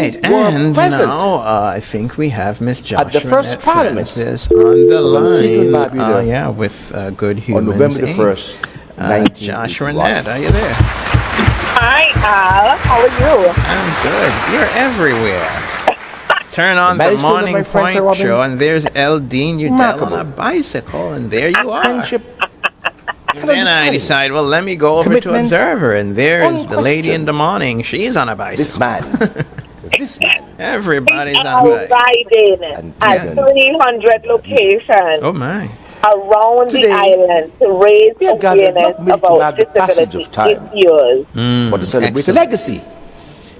And present now I think we have Miss Joshua at the first Parliament Francis on the line. Barbuda With Good on Humans. November the 1st, 1981. Joshua Ned, are you there? Hi, Al. How are you? I'm good. You're everywhere. Turn on the milestone of Morning my friend, Sir Point Robin. show, and there's El Dean Udell on Remarkable. a bicycle, and there you are. Friendship. And then I decide, well, let me go over to Commitment. Observer, and there's the lady in Unquestioned. the morning. She's on a This bicycle. man. This man. Everybody's We on a are bicycle. riding And at Tegan. 300 locations Oh, my. around Today, the island to raise we have gathered awareness not merely to about mark the passage disability of time, issues. but to celebrate the excellent. legacy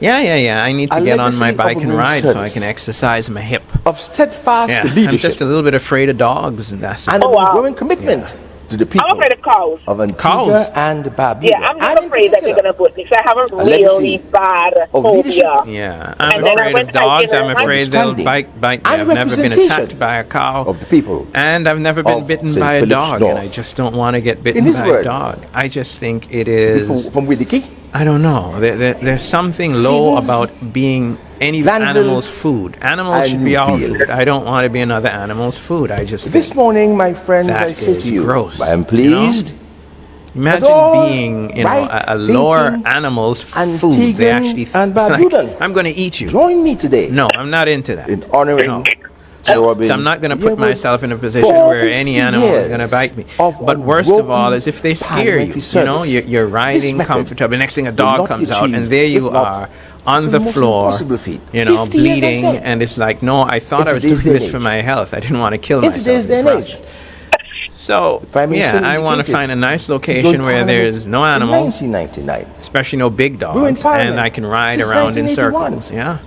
Yeah. I need to A get on my legacy bike of and road ride so I service. can exercise my hip. of steadfast Yeah, I'm leadership just a little bit afraid of dogs, and that's and it. of wow. growing commitment to the people I'm afraid of cows. of Antigua Cows? and Barbuda. Yeah, I'm just and in afraid that they're particular, going to put me. So I have a really legacy bad of phobia. leadership. Yeah, I'm And then I afraid went of dogs. hiking I'm and afraid they'll understanding bite me. and I've never been representation attacked by a cow. of the people And I've never been of bitten St. by a Philip's dog, and I North. just don't want to get bitten his by word. a dog. I just think it is, from Widiki. I don't know, there's something low Seasons, about being any Glanville, animal's food. Animals and should be our Newfield. food. I don't want to be another animal's food. I just This think, morning, my friends, that I say is to you, gross, I am you know? pleased. imagine all being, right a lower thinking animal's and food. They Tegan actually, and like, Barbudan. I'm going to eat you. Join me today No, I'm not into that. in honoring No. Sir Robin. So I'm not going to Yeah, put well, myself in a position for where any 50 animal is going to years bite me. of But worst of all unbroken is if they scare you. parliamentary You know, service. you're riding This method comfortably. Next thing a will dog not comes be out, and achieved there you if not are on it's the almost floor, impossible feat. 50 years, I bleeding, say. And it's like, no, I thought In I was today's doing day this and for age. my health. I didn't want to kill In myself. today's in day the and age. process. So, Prime Minister I want to indicated find a nice he location joined where Parliament there's no in animals, 1999. especially no big We were in dogs, Parliament and I can ride since around in 1981. circles. Yeah.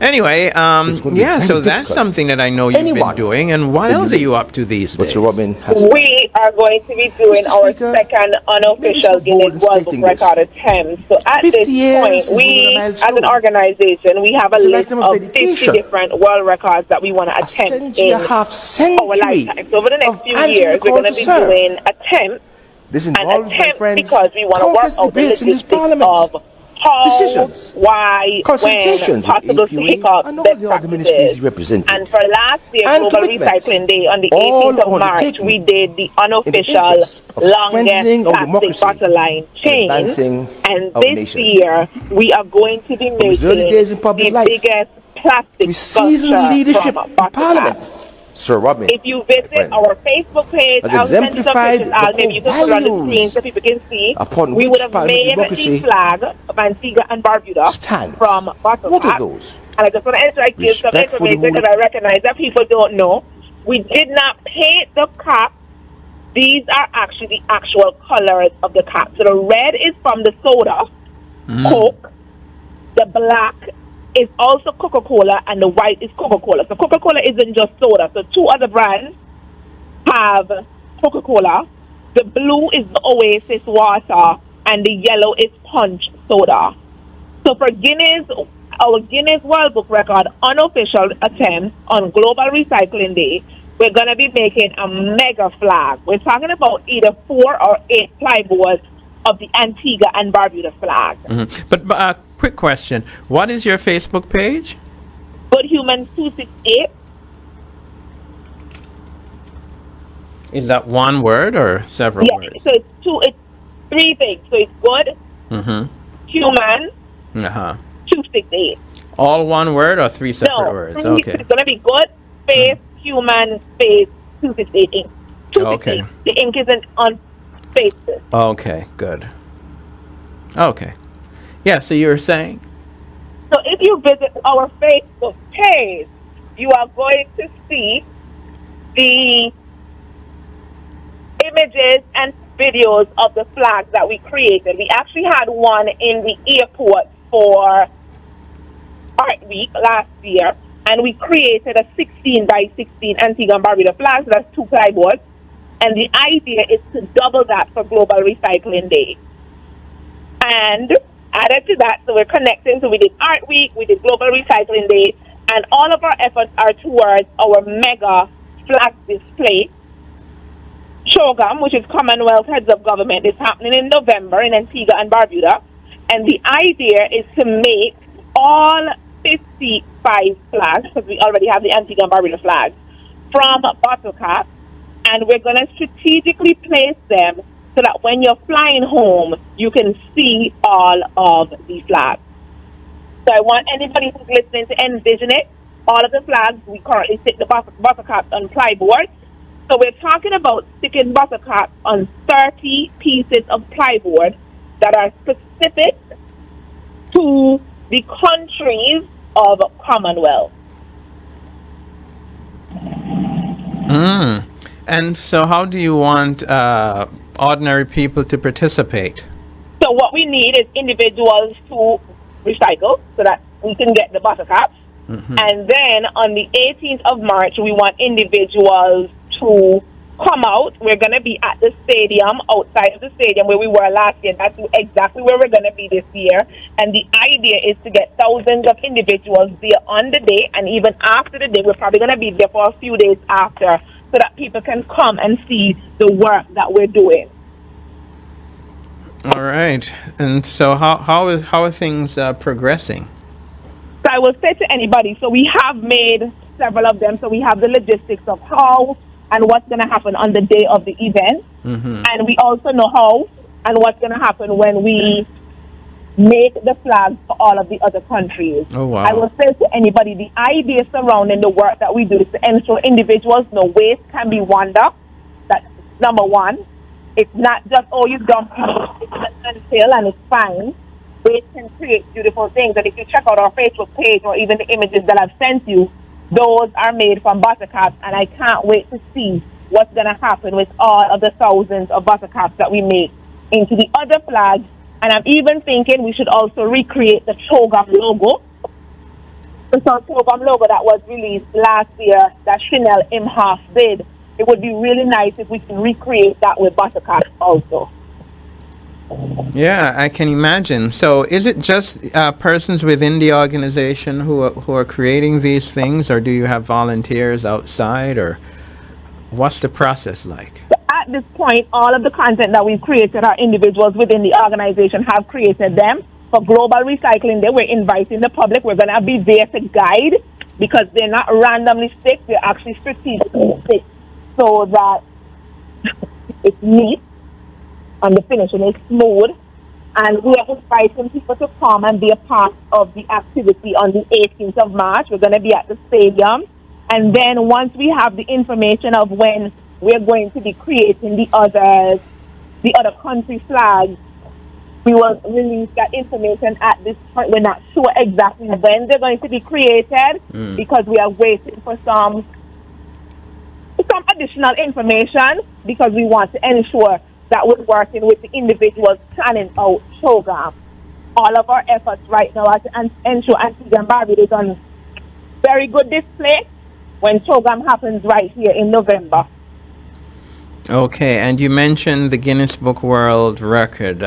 Anyway, It's going to be yeah, very so that's difficult. something that I know you've Anyone been doing. And what can else are relate. you up to these But days? Sir Robin has We are going to be doing Mr. our Speaker, second unofficial maybe so bold Guinness in World Book stating this. Record attempt. So at 50 this years point, is more than a we, as milestone. an organization, we have a It's a list lifetime of of 50 dedication. different world records that we want to a attempt century in and a half our century lifetime. So over the next of few answering years, the we're call going to to be serve. doing attempts This and involves, my attempts friends, because we want to work countless out the debates in this logistics Parliament, of how, decisions, why, when, consultations with possible APOA hiccups, and all best the other ministries practices. represented. And for last year, And Global commitments. Recycling Day on the All 18th of March, undertaken we did the in the unofficial interest of longest strengthening our plastic democracy bottle line chain. advancing And our this nation. year, we are going to be From his early making days in public the life, biggest plastic with seasoned sculpture leadership from in bottle Parliament, cap. Sir Robin, If you visit friend, our Facebook page, has I'll send you some exemplified pictures. the Maybe you can core put it on the values screen so people can see. upon We which would have parliamentary made democracy the flag of Antigua and Barbuda stands. from bottle What are cap. those? And I just want to give some Respect for the information because I recognize that people don't know. We did not paint the cap. These are actually the actual colors of the cap. So the red is from the soda, Coke. The black is also Coca-Cola, and the white is Coca-Cola. So Coca-Cola isn't just soda. So two other brands have Coca-Cola. The blue is the Oasis water, and the yellow is Punch soda. So for Guinness, our Guinness World Book Record unofficial attempt on Global Recycling Day, we're going to be making a mega flag. We're talking about either 4 or 8 plyboards of the Antigua and Barbuda flag. But quick question. What is your Facebook page? Good Humans 268. Is that one word or several Yeah, words? so it's 3 things. So it's Good Human Uh-huh. 268. All one word or 3 separate No, words? it's Okay. going to be Good Space Human Space 268 ink. 268. Okay. The ink isn't on spaces. Okay, good. Okay. Yeah, so you were saying? So if you visit our Facebook page, you are going to see the images and videos of the flags that we created. We actually had one in the airport for Art Week last year, and we created a 16 by 16 Antigua and Barbuda flag, so that's 2 plyboards. And the idea is to double that for Global Recycling Day. And added to that, so we're connecting, so we did Art Week, we did Global Recycling Day, and all of our efforts are towards our mega flag display. Shogam, which is Commonwealth Heads of Government, is happening in November in Antigua and Barbuda. And the idea is to make all 55 flags, because we already have the Antigua and Barbuda flags, from bottle caps, and we're going to strategically place them so that when you're flying home, you can see all of the flags. So I want anybody who's listening to envision it. All of the flags, we currently stick the bottle caps on plyboard. So we're talking about sticking bottle caps on 30 pieces of plyboard that are specific to the countries of Commonwealth. And so how do you want ordinary people to participate? So what we need is individuals to recycle so that we can get the bottle caps. And then on the 18th of March, we want individuals to come out. We're going to be at the stadium, outside of the stadium where we were last year. That's exactly where we're going to be this year. And the idea is to get thousands of individuals there on the day, and even after the day. We're probably going to be there for a few days after, so that people can come and see the work that we're doing. All right. And so how are things progressing? So I will say to anybody, so we have made several of them. So we have the logistics of how and what's going to happen on the day of the event. And we also know how and what's going to happen when we make the flags for all of the other countries. Oh, wow. I will say to anybody, the idea surrounding the work that we do is to ensure individuals know waste can be wonder. That's number one. It's not just, oh, you dump it until and it's fine. Waste can create beautiful things. And if you check out our Facebook page or even the images that I've sent you, those are made from bottle caps, and I can't wait to see what's going to happen with all of the thousands of bottle caps that we make into the other flags. And I'm even thinking we should also recreate the Chogam logo. The Chogam logo that was released last year that Chanel Imhoff did. It would be really nice if we can recreate that with bottle caps also. Yeah, I can imagine. So is it just persons within the organization who are creating these things, or do you have volunteers outside, or what's the process like? So at this point, all of the content that we've created, our individuals within the organization have created them. For Global Recycling Day, we're inviting the public. We're going to be there to guide, because they're not randomly stick, they're actually strategically stick, so that it's neat and the finishing is smooth. And we are inviting people to come and be a part of the activity on the 18th of March. We're going to be at the stadium. And then once we have the information of when we're going to be creating the other country flags, we will release that information at this point. We're not sure exactly when they're going to be created, because we are waiting for some additional information, because we want to ensure that we're working with the individuals planning out Chogam. All of our efforts right now are to ensure Antigua and Barbuda is on very good display when Chogam happens right here in November. Okay, and you mentioned the Guinness Book World Record.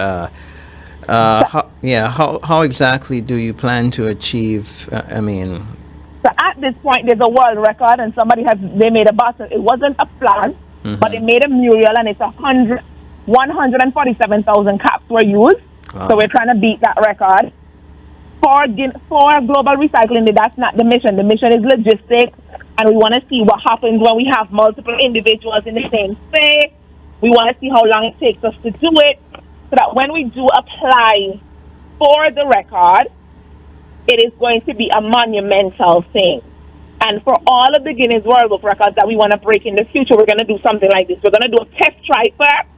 How exactly do you plan to achieve? So at this point, there's a world record, and they made a bottle. It wasn't a flag, but they made a mural, and it's 147,000 caps were used. Wow. So we're trying to beat that record. For Global Recycling Day, that's not the mission. The mission is logistics, and we want to see what happens when we have multiple individuals in the same space. We want to see how long it takes us to do it, so that when we do apply for the record, it is going to be a monumental thing. And for all of the Guinness World Book records that we want to break in the future, we're going to do something like this. We're going to do a test try first,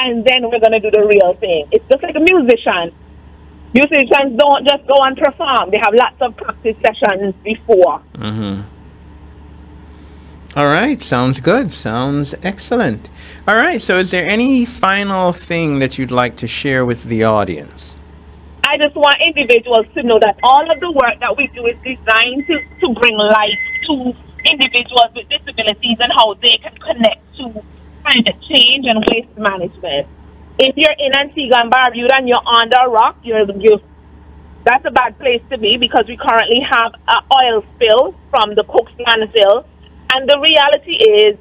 and then we're going to do the real thing. It's just like a musician. Musicians don't just go and perform. They have lots of practice sessions before. All right, sounds good. Sounds excellent. All right, so is there any final thing that you'd like to share with the audience? I just want individuals to know that all of the work that we do is designed to bring life to individuals with disabilities and how they can connect to climate change and waste management. If you're in Antigua and Barbuda and you're under a rock, that's a bad place to be, because we currently have an oil spill from the Cook's landfill. And the reality is,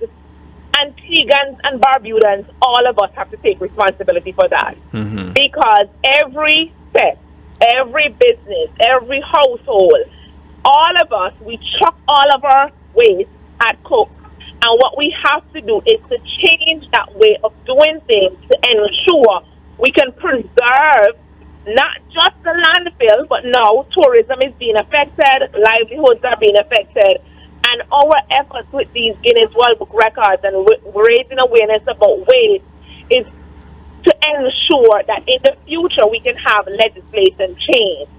Antiguans and Barbudans, all of us have to take responsibility for that. Because every step, every business, every household, all of us, we chuck all of our waste at Cook. And what we have to do is to change that way of doing things to ensure we can preserve not just the landfill, but now tourism is being affected, livelihoods are being affected, and our efforts with these Guinness World Book records and raising awareness about waste is to ensure that in the future we can have legislation change.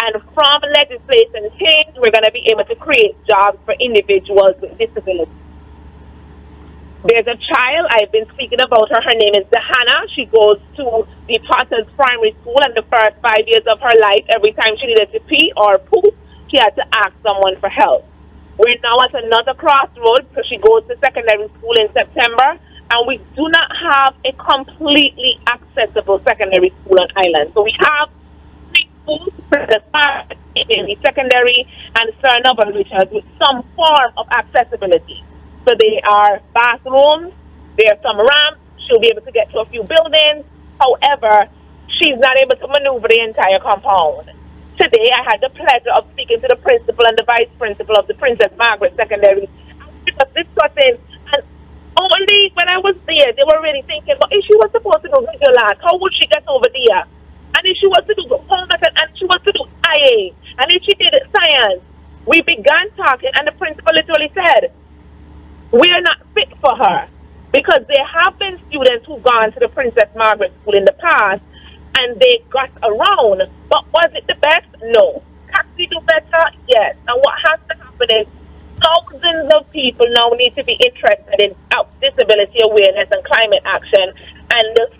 And from legislation change, we're going to be able to create jobs for individuals with disabilities. There's a child, I've been speaking about her. Her name is Dahana. She goes to the Potters Primary School, and the first 5 years of her life, every time she needed to pee or poop, she had to ask someone for help. We're now at another crossroads, so she goes to secondary school in September, and we do not have a completely accessible secondary school on island. So we have three schools in the secondary and certain other regions with some form of accessibility. So they are bathrooms, there are some ramps, she'll be able to get to a few buildings. However, she's not able to maneuver the entire compound. Today, I had the pleasure of speaking to the principal and the vice principal of the Princess Margaret Secondary. We were discussing, and only when I was there, they were really thinking, well, if she was supposed to do visual art, how would she get over there? And if she was to do homework, and she was to do IA, and if she did science, we began talking, and the principal literally said, we are not fit for her, because there have been students who've gone to the Princess Margaret School in the past and they got around, but was it the best? No. Can we do better? Yes. And what has to happen is thousands of people now need to be interested in disability awareness and climate action, and the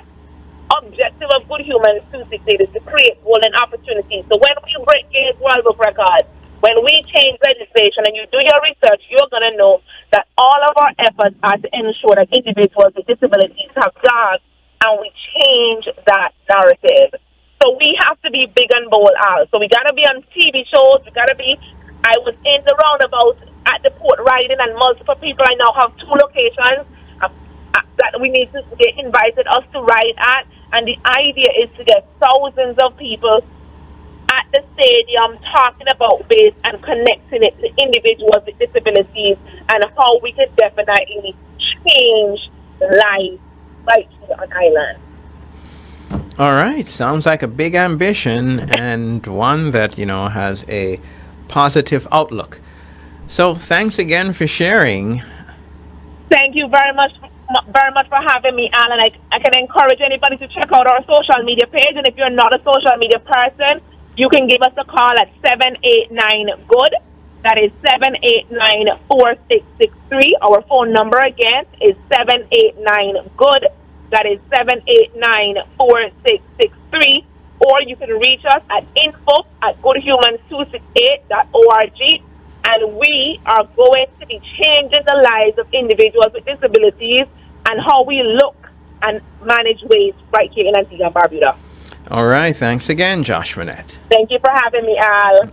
objective of Good Humans 268 is to create golden opportunities. So when we break Guinness World Book records, when we change legislation and you do your research, you're going to know that all of our efforts are to ensure that individuals with disabilities have jobs, and we change that narrative. So we have to be big and bold out. So we got to be on TV shows. We got to be, I was in the roundabout at the port riding, and multiple people, I now have 2 locations that we need to get invited us to ride at. And the idea is to get thousands of people at the stadium talking about waste and connecting it to individuals with disabilities and how we can definitely change life right here on island. All right. Sounds like a big ambition and one that, has a positive outlook. So thanks again for sharing. Thank you very much for having me, Alan. I can encourage anybody to check out our social media page, and if you're not a social media person, you can give us a call at 789-GOOD. That is 789-4663. Our phone number again is 789-GOOD. That is 789-4663. Or you can reach us at info@goodhumans268.org. And we are going to be changing the lives of individuals with disabilities and how we look and manage waste right here in Antigua and Barbuda. All right. Thanks again, Josh Manette. Thank you for having me, Al.